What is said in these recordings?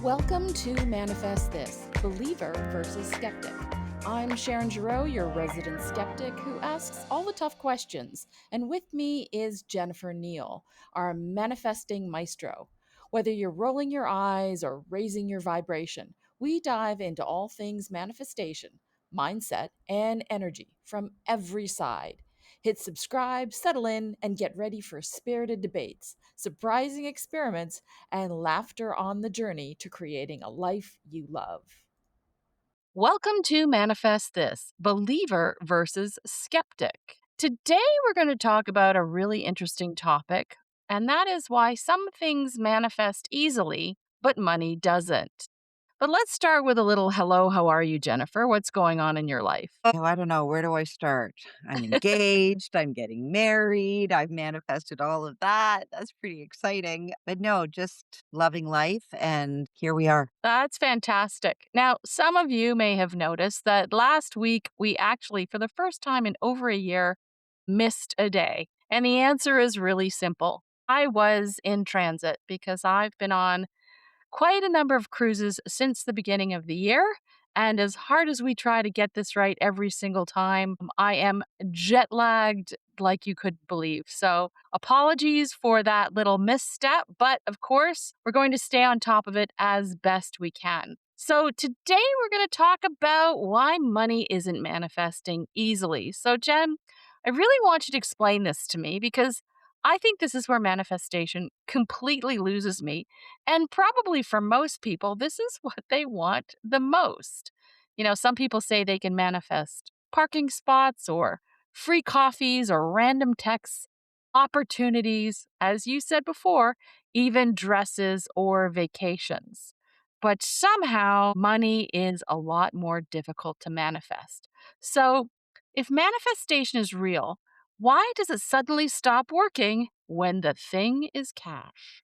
Welcome to Manifest This Believer versus Skeptic. I'm Sharon, your resident skeptic who asks all the tough questions. And with me is Jennifer Neal, our manifesting maestro. Whether you're rolling your eyes or raising your vibration, we dive into all things manifestation, mindset, and energy from every side. Hit subscribe, settle in, and get ready for spirited debates, surprising experiments, and laughter on the journey to creating a life you love. Welcome to Manifest This Believer versus Skeptic. Today, we're going to talk about a really interesting topic, and that is why some things manifest easily, but money doesn't. But let's start with a little hello, how are you, Jennifer? What's going on in your life? Oh, I don't know. Where do I start? I'm engaged. I'm getting married. I've manifested all of that. That's pretty exciting. But no, just loving life. And here we are. That's fantastic. Now, some of you may have noticed that last week we actually, for the first time in over a year, missed a day. And the answer is really simple. I was in transit because I've been on quite a number of cruises since the beginning of the year. And as hard as we try to get this right every single time, I am jet lagged like you could believe. So, apologies for that little misstep. But of course, we're going to stay on top of it as best we can. So, today we're going to talk about why money isn't manifesting easily. So, Jen, I really want you to explain this to me because I think this is where manifestation completely loses me, and probably for most people, this is what they want the most. Some people say they can manifest parking spots or free coffees or random texts, opportunities, as you said before, even dresses or vacations. But somehow money is a lot more difficult to manifest. So, if manifestation is real, why does it suddenly stop working when the thing is cash?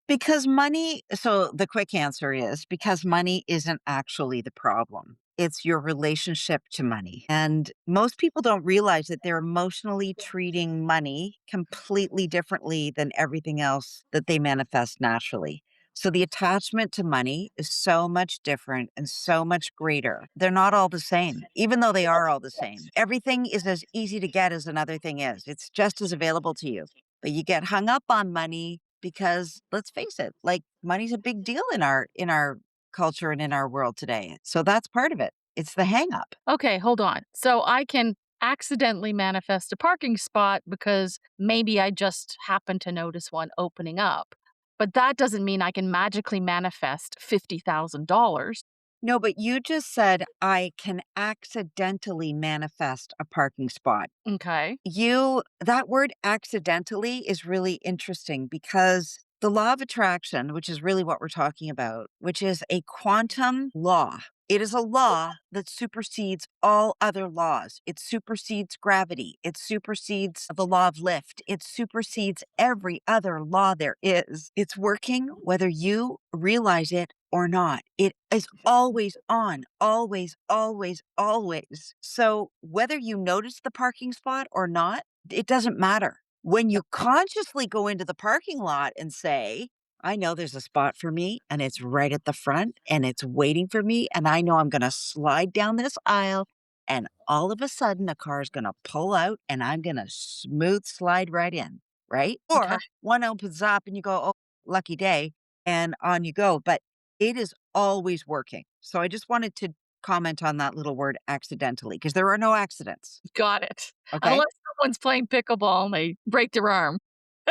Because money, so the quick answer is because money isn't actually the problem. It's your relationship to money. And most people don't realize that they're emotionally treating money completely differently than everything else that they manifest naturally. So the attachment to money is so much different and so much greater. They're not all the same, even though they are all the same. Everything is as easy to get as another thing is. It's just as available to you. But you get hung up on money because let's face it, like money's a big deal in our culture and in our world today. So that's part of it. It's the hang up. Okay, hold on. So I can accidentally manifest a parking spot because maybe I just happened to notice one opening up. But that doesn't mean I can magically manifest $50,000. No, but you just said I can accidentally manifest a parking spot. Okay. That word accidentally is really interesting because the law of attraction, which is really what we're talking about, which is a quantum law. It is a law that supersedes all other laws. It supersedes gravity. It supersedes the law of lift. It supersedes every other law there is. It's working whether you realize it or not. It is always on, always, always, always. So whether you notice the parking spot or not, it doesn't matter. When you consciously go into the parking lot and say, I know there's a spot for me and it's right at the front and it's waiting for me. And I know I'm going to slide down this aisle and all of a sudden a car is going to pull out and I'm going to smooth slide right in. Right. Okay. Or one opens up and you go, oh, lucky day. And on you go. But it is always working. So I just wanted to comment on that little word accidentally because there are no accidents. Got it. Okay. Unless someone's playing pickleball and they break their arm.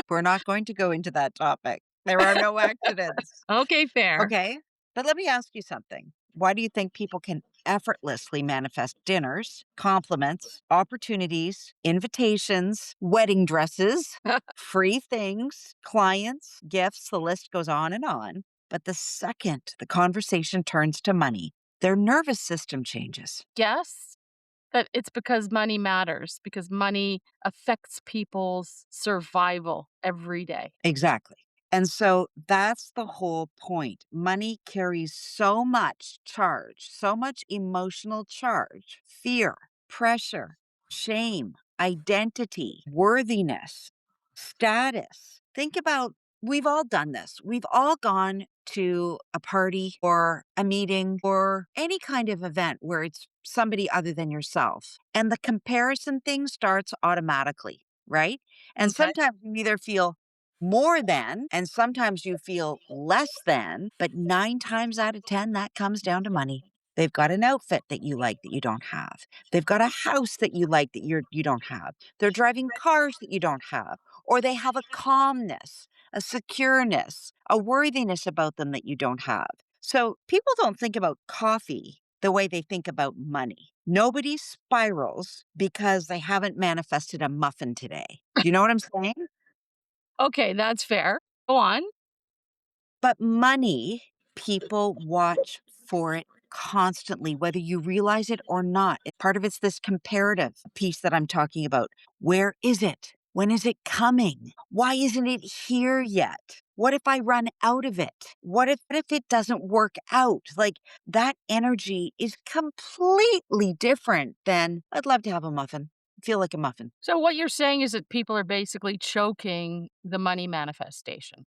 We're not going to go into that topic. There are no accidents. Okay, fair. Okay. But let me ask you something. Why do you think people can effortlessly manifest dinners, compliments, opportunities, invitations, wedding dresses, free things, clients, gifts? The list goes on and on. But the second the conversation turns to money, their nervous system changes. Guess that it's because money matters, because money affects people's survival every day. Exactly. And so that's the whole point. Money carries so much charge, so much emotional charge, fear, pressure, shame, identity, worthiness, status. Think about We've all done this. We've all gone to a party or a meeting or any kind of event where it's somebody other than yourself. And the comparison thing starts automatically, right? And Okay. sometimes you either feel more than, and sometimes you feel less than, but 9 times out of 10, that comes down to money. They've got an outfit that you like that you don't have. They've got a house that you like that you don't have. They're driving cars that you don't have, or they have a calmness, a secureness, a worthiness about them that you don't have. So people don't think about coffee the way they think about money. Nobody spirals because they haven't manifested a muffin today. Do you know what I'm saying? Okay, that's fair. Go on. But money, people watch for it constantly, whether you realize it or not. Part of it's this comparative piece that I'm talking about. Where is it? When is it coming? Why isn't it here yet? What if I run out of it? What if it doesn't work out? Like that energy is completely different than I'd love to have a muffin. Feel like a muffin. So what you're saying is that people are basically choking the money manifestation.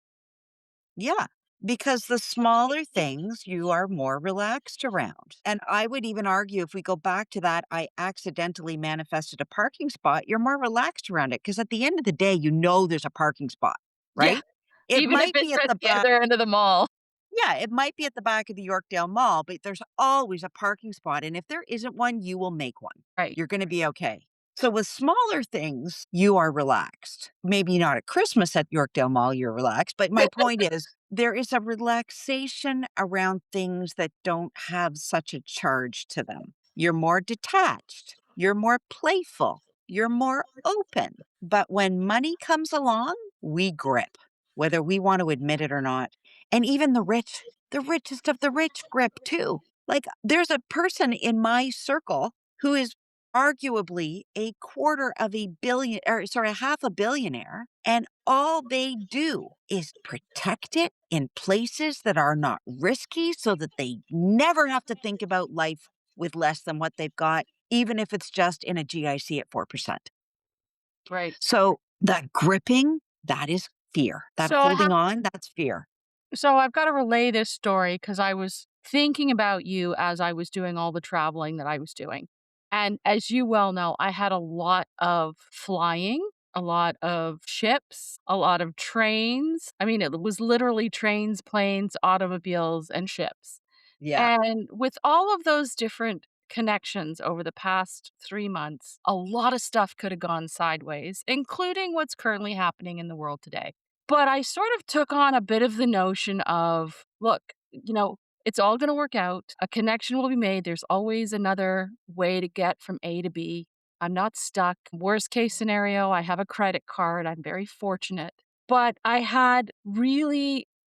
Yeah, because the smaller things you are more relaxed around. And I would even argue if we go back to that, I accidentally manifested a parking spot, you're more relaxed around it. Because at the end of the day, you know there's a parking spot, Yeah, right? It even if might it's be at at the the back. other end of the mall. Yeah, it might be at the back of the Yorkdale Mall, but there's always a parking spot. And if there isn't one, you will make one. Right. You're going to be okay. So with smaller things, you are relaxed. Maybe not at Christmas at Yorkdale Mall, you're relaxed. But my point is, there is a relaxation around things that don't have such a charge to them. You're more detached, you're more playful, you're more open. But when money comes along, we grip, whether we want to admit it or not. And even the richest of the rich grip too. Like there's a person in my circle who is arguably a quarter of a billion, or sorry, half a billionaire. And all they do is protect it in places that are not risky so that they never have to think about life with less than what they've got, even if it's just in a GIC at 4%. Right. So that gripping, that is fear. That So I have holding on, that's fear. so I've gotta relay this story because I was thinking about you as I was doing all the traveling that I was doing. And as you well know, I had a lot of flying, a lot of ships, a lot of trains. I mean, it was literally trains, planes, automobiles, and ships. Yeah. And with all of those different connections over the past 3 months, a lot of stuff could have gone sideways, including what's currently happening in the world today. But I sort of took on a bit of the notion of, look, it's all going to work out. A connection will be made. There's always another way to get from A to B. I'm not stuck. Worst case scenario, I have a credit card. I'm very fortunate. But I had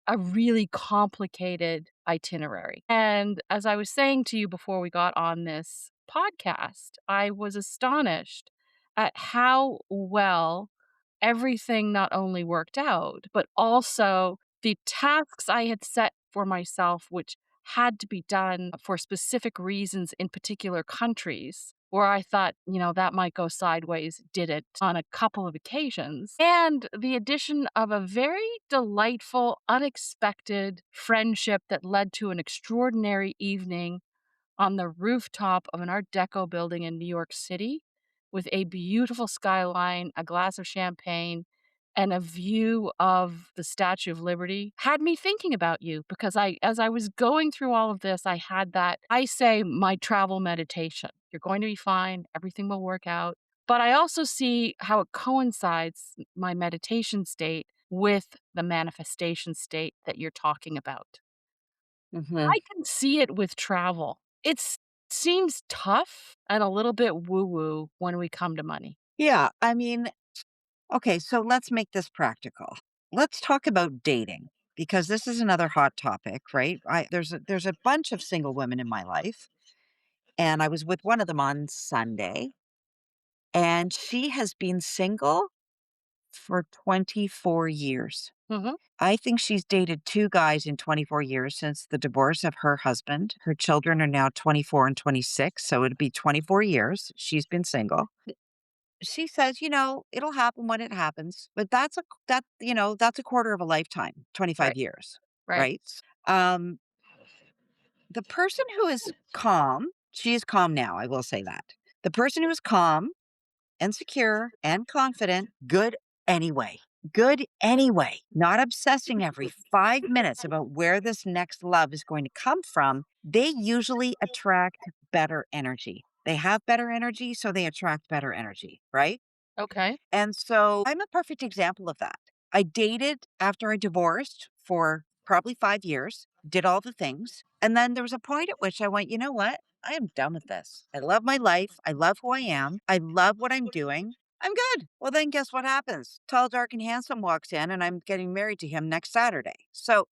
a really complicated itinerary. And as I was saying to you before we got on this podcast, I was astonished at how well everything not only worked out, but also the tasks I had set for myself, which had to be done for specific reasons in particular countries where I thought, that might go sideways, did it on a couple of occasions. And the addition of a very delightful, unexpected friendship that led to an extraordinary evening on the rooftop of an Art Deco building in New York City with a beautiful skyline, a glass of champagne, and a view of the Statue of Liberty had me thinking about you because as I was going through all of this, I had that, I say, my travel meditation. You're going to be fine. Everything will work out. But I also see how it coincides, my meditation state, with the manifestation state that you're talking about. Mhm. I can see it with travel. Seems tough and a little bit woo woo when we come to money. Yeah, I mean, okay, so let's make this practical. Let's talk about dating because this is another hot topic, right? There's a bunch of single women in my life, and I was with one of them on Sunday, and she has been single for 24 years. Mhm. I think she's dated 2 guys in 24 years since the divorce of her husband. Her children are now 24 and 26, so it'd be 24 years she's been single. she says, it'll happen when it happens, but that's a quarter of a lifetime, 25 Right. years, Right. right? Um, the person who is calm, she is calm now, I will say that. The person who is calm and secure and confident, good anyway. Good anyway. Not obsessing every 5 minutes about where this next love is going to come from. They usually attract better energy. They have better energy, so they attract better energy, right? Okay. And so I'm a perfect example of that. I dated after I divorced for probably 5 years, did all the things. And then there was a point at which I went, you know what? I am done with this. I love my life. I love who I am. I love what I'm doing. I'm good. Well, then guess what happens? Tall, dark, and handsome walks in, and I'm getting married to him next Saturday. So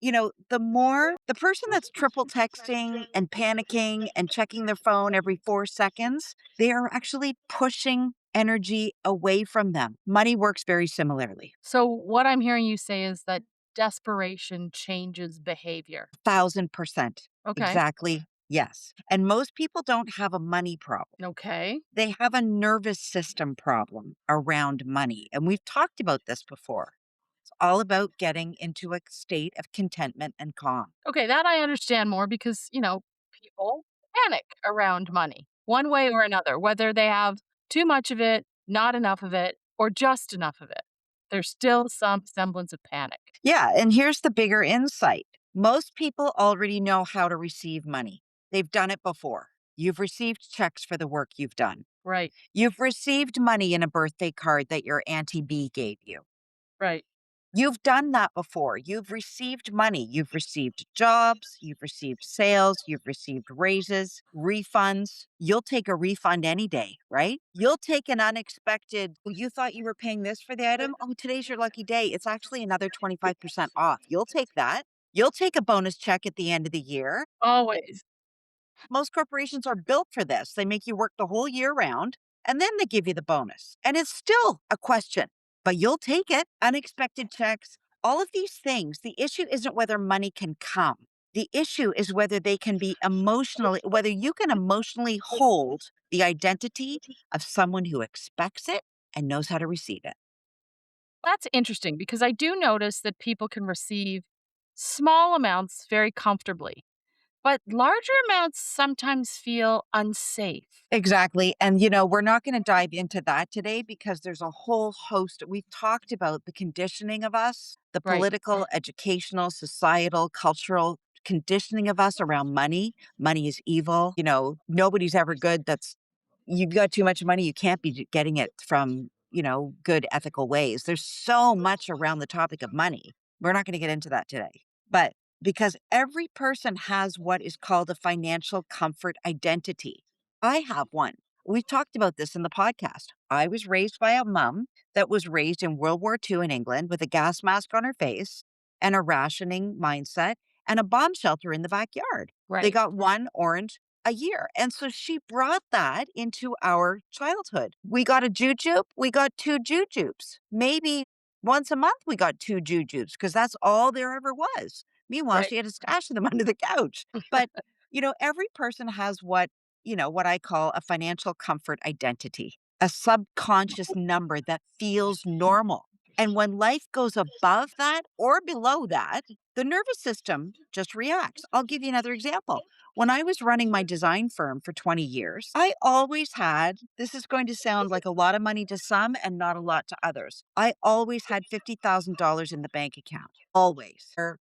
the person that's triple texting and panicking and checking their phone every 4 seconds, they are actually pushing energy away from them. Money works very similarly. So what I'm hearing you say is that desperation changes behavior. 1000%. Okay. Exactly. Yes. And most people don't have a money problem. Okay. They have a nervous system problem around money. And we've talked about this before. It's all about getting into a state of contentment and calm. Okay, that I understand more because, people panic around money one way or another, whether they have too much of it, not enough of it, or just enough of it. There's still some semblance of panic. Yeah, and here's the bigger insight. Most people already know how to receive money. They've done it before. You've received checks for the work you've done. Right. You've received money in a birthday card that your Auntie B gave you. Right. You've done that before. You've received money. You've received jobs. You've received sales. You've received raises, refunds. You'll take a refund any day, right? You'll take an unexpected, "Oh, you thought you were paying this for the item? Oh, today's your lucky day. It's actually another 25% off." You'll take that. You'll take a bonus check at the end of the year. Always. Most corporations are built for this. They make you work the whole year round and then they give you the bonus. And it's still a question, but you'll take it. Unexpected checks, all of these things. The issue isn't whether money can come. The issue is whether they can be emotionally, whether you can emotionally hold the identity of someone who expects it and knows how to receive it. That's interesting because I do notice that people can receive small amounts very comfortably, but larger amounts sometimes feel unsafe. Exactly. And, we're not going to dive into that today because there's a whole host. We've talked about the conditioning of us, the Right. political, educational, societal, cultural conditioning of us around money. Money is evil. Nobody's ever good. You've got too much money. You can't be getting it from, good ethical ways. There's so much around the topic of money. We're not going to get into that today. But because every person has what is called a financial comfort identity. I have one. We've talked about this in the podcast. I was raised by a mom that was raised in World War II in England with a gas mask on her face and a rationing mindset and a bomb shelter in the backyard. They Right. got one orange a year. And so she brought that into our childhood. We got a jujube, we got two jujubes. Maybe once a month we got two jujubes because that's all there ever was. Meanwhile, Right. she had to stash them under the couch. But, every person has what I call a financial comfort identity, a subconscious number that feels normal. And when life goes above that or below that, the nervous system just reacts. I'll give you another example. When I was running my design firm for 20 years, I always had, this is going to sound like a lot of money to some and not a lot to others. I always had $50,000 in the bank account, always. Or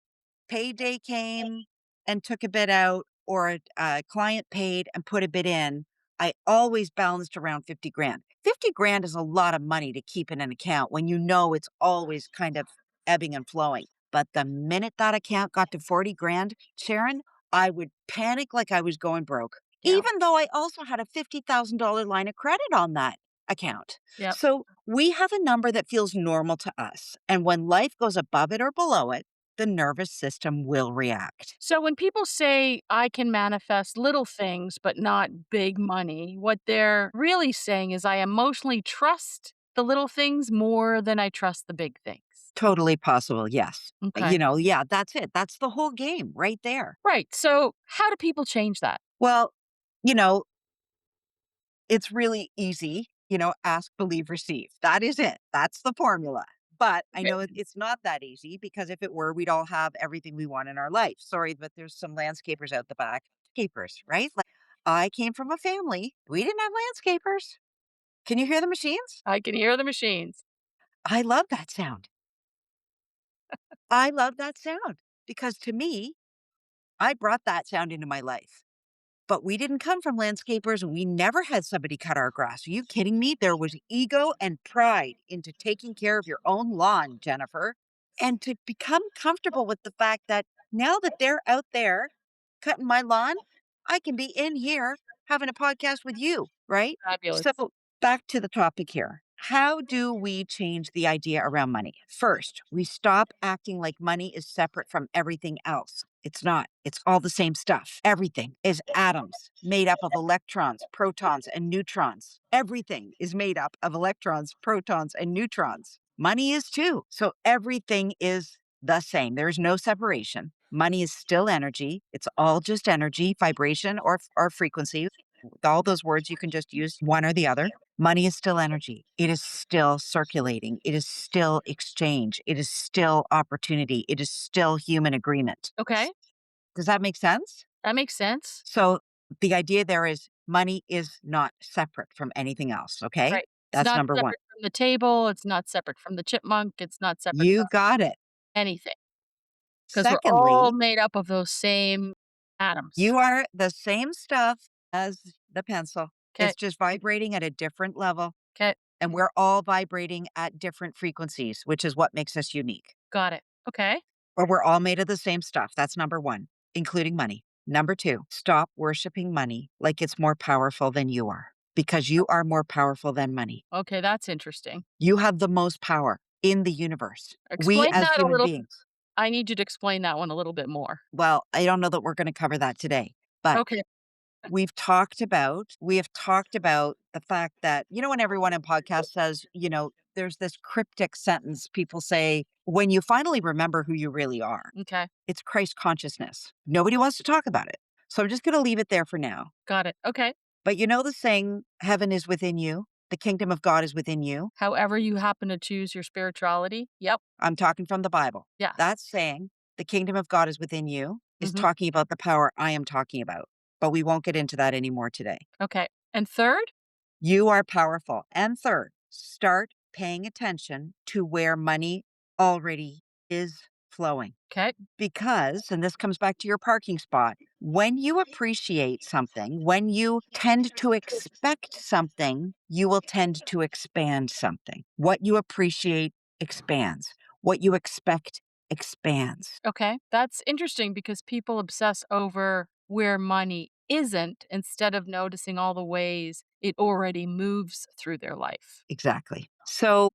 payday came and took a bit out, or a client paid and put a bit in, I always balanced around 50 grand. 50 grand is a lot of money to keep in an account when you know it's always kind of ebbing and flowing. But the minute that account got to 40 grand, Sharon, I would panic like I was going broke, Yep. even though I also had a $50,000 line of credit on that account. Yep. So we have a number that feels normal to us. And when life goes above it or below it, the nervous system will react. So when people say I can manifest little things but not big money, what they're really saying is I emotionally trust the little things more than I trust the big things. Totally possible, yes. Okay. Yeah, that's it. That's the whole game right there. Right. So how do people change that? Well, you know, it's really easy. Ask, believe, receive. That is it. That's the formula. But I know Okay. it's not that easy because if it were, we'd all have everything we want in our life. Sorry, but there's some landscapers out the back. Landscapers, right? Like, I came from a family. We didn't have landscapers. Can you hear the machines? I can hear the machines. I love that sound. I love that sound because to me, I brought that sound into my life. But we didn't come from landscapers and we never had somebody cut our grass. Are you kidding me? There was ego and pride into taking care of your own lawn, Jennifer, and to become comfortable with the fact that now that they're out there cutting my lawn, I can be in here having a podcast with you, right? So Fabulous. back to the topic here. How do we change the idea around money? First, we stop acting like money is separate from everything else. It's not. It's all the same stuff. Everything is atoms made up of electrons, protons, and neutrons. Everything is made up of electrons, protons, and neutrons. Money is too. So everything is the same. There is no separation. Money is still energy. It's all just energy, vibration, or frequency. With all those words, you can just use one or the other. Money is still energy. It is still circulating. It is still exchange. It is still opportunity. It is still human agreement. Okay. Does that make sense? That makes sense. So the idea there is money is not separate from anything else. Okay. Right. It's That's not number one. separate from the table. It's not separate from the chipmunk. It's not separate You from got it. anything because we're all Secondly, made up of those same atoms. you are the same stuff as the pencil. Okay. It's just vibrating at a different level. Okay. And we're all vibrating at different frequencies, which is what makes us unique. Got it. Okay. But we're all made of the same stuff. That's number one, including money. Number two, stop worshiping money like it's more powerful than you are because you are more powerful than money. Okay. That's interesting. You have the most power in the universe. We Explain as that a human little. beings. I need you to explain that one a little bit more. Well, I don't know that we're going to cover that today, but Okay. we have talked about the fact that, when everyone in podcast says, there's this cryptic sentence people say, when you finally remember who you really are, Okay. it's Christ consciousness. Nobody wants to talk about it. So I'm just going to leave it there for now. Got it. Okay. But you know the saying, heaven is within you, the kingdom of God is within you. However you happen to choose your spirituality. Yep. I'm talking from the Bible. Yeah. That saying, the kingdom of God is within you, is Mhm. talking about the power I am talking about. But we won't get into that anymore today. Okay. And third? You are powerful. And third, start paying attention to where money already is flowing. Okay. Because, and this comes back to your parking spot, when you appreciate something, when you tend to expect something, you will tend to expand something. What you appreciate expands. What you expect expands. Okay. That's interesting because people obsess over where money isn't instead of noticing all the ways it already moves through their life. Exactly. So,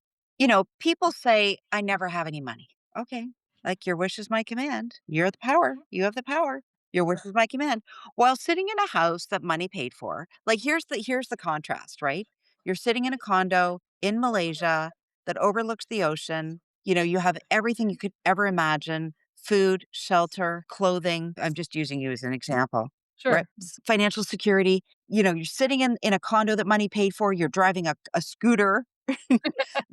people say, I never have any money. Okay. Like your wish is my command. You're the power. You have the power. Your wish is my command. While sitting in a house that money paid for, like here's the contrast, right? You're sitting in a condo in Malaysia that overlooks the ocean. You have everything you could ever imagine: food, shelter, clothing. I'm just using you as an example. Sure. Right? Financial security. You're sitting in a condo that money paid for. You're driving a scooter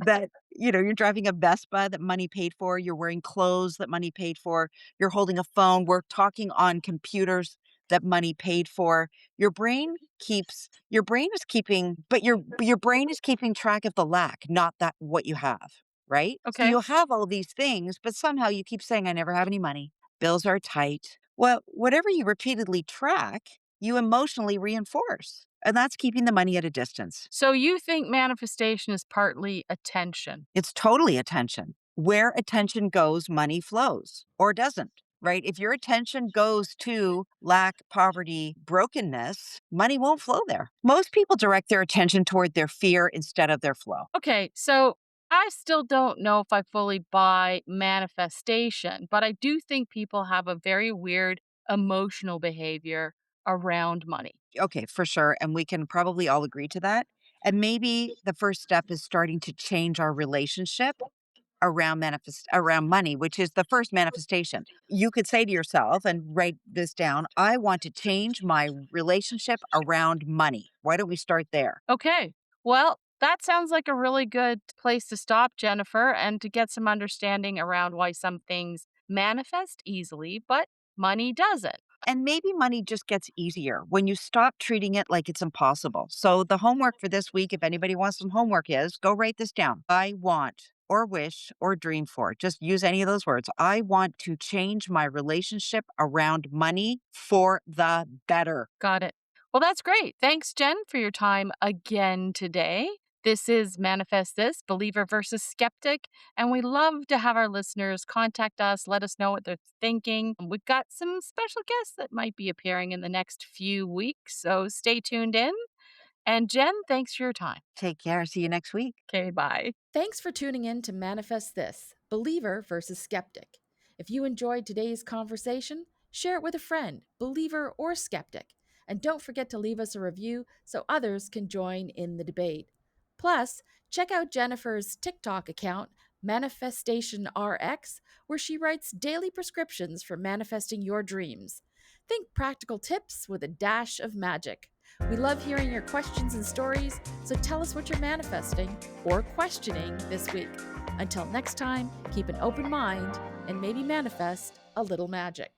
that, you're driving a Vespa that money paid for. You're wearing clothes that money paid for. You're holding a phone. We're talking on computers that money paid for. Your brain is keeping track of the lack, not that what you have, right? So Okay. you have all these things, but somehow you keep saying, I never have any money. Bills are tight. Well, whatever you repeatedly track, you emotionally reinforce. And that's keeping the money at a distance. So you think manifestation is partly attention? It's totally attention. Where attention goes, money flows or doesn't, right? If your attention goes to lack, poverty, brokenness, money won't flow there. Most people direct their attention toward their fear instead of their flow. Okay. So I still don't know if I fully buy manifestation, but I do think people have a very weird emotional behavior around money. Okay, for sure. And we can probably all agree to that. And maybe the first step is starting to change our relationship around money, which is the first manifestation. You could say to yourself and write this down, I want to change my relationship around money. Why don't we start there? Okay. Well, That sounds like a really good place to stop, Jennifer, and to get some understanding around why some things manifest easily, but money doesn't. And maybe money just gets easier when you stop treating it like it's impossible. So, the homework for this week, if anybody wants some homework, is go write this down. I want, or wish, or dream for. Just use any of those words. I want to change my relationship around money for the better. Got it. Well, that's great. Thanks, Jen, for your time again today. This is Manifest This, Believer versus Skeptic, and we love to have our listeners contact us, let us know what they're thinking. We've got some special guests that might be appearing in the next few weeks, so stay tuned in. And Jen, thanks for your time. Take care. See you next week. Okay, bye. Thanks for tuning in to Manifest This, Believer versus Skeptic. If you enjoyed today's conversation, share it with a friend, believer or skeptic, and don't forget to leave us a review so others can join in the debate. Plus, check out Jennifer's TikTok account, Manifestation RX, where she writes daily prescriptions for manifesting your dreams. Think practical tips with a dash of magic. We love hearing your questions and stories, so tell us what you're manifesting or questioning this week. Until next time, keep an open mind and maybe manifest a little magic.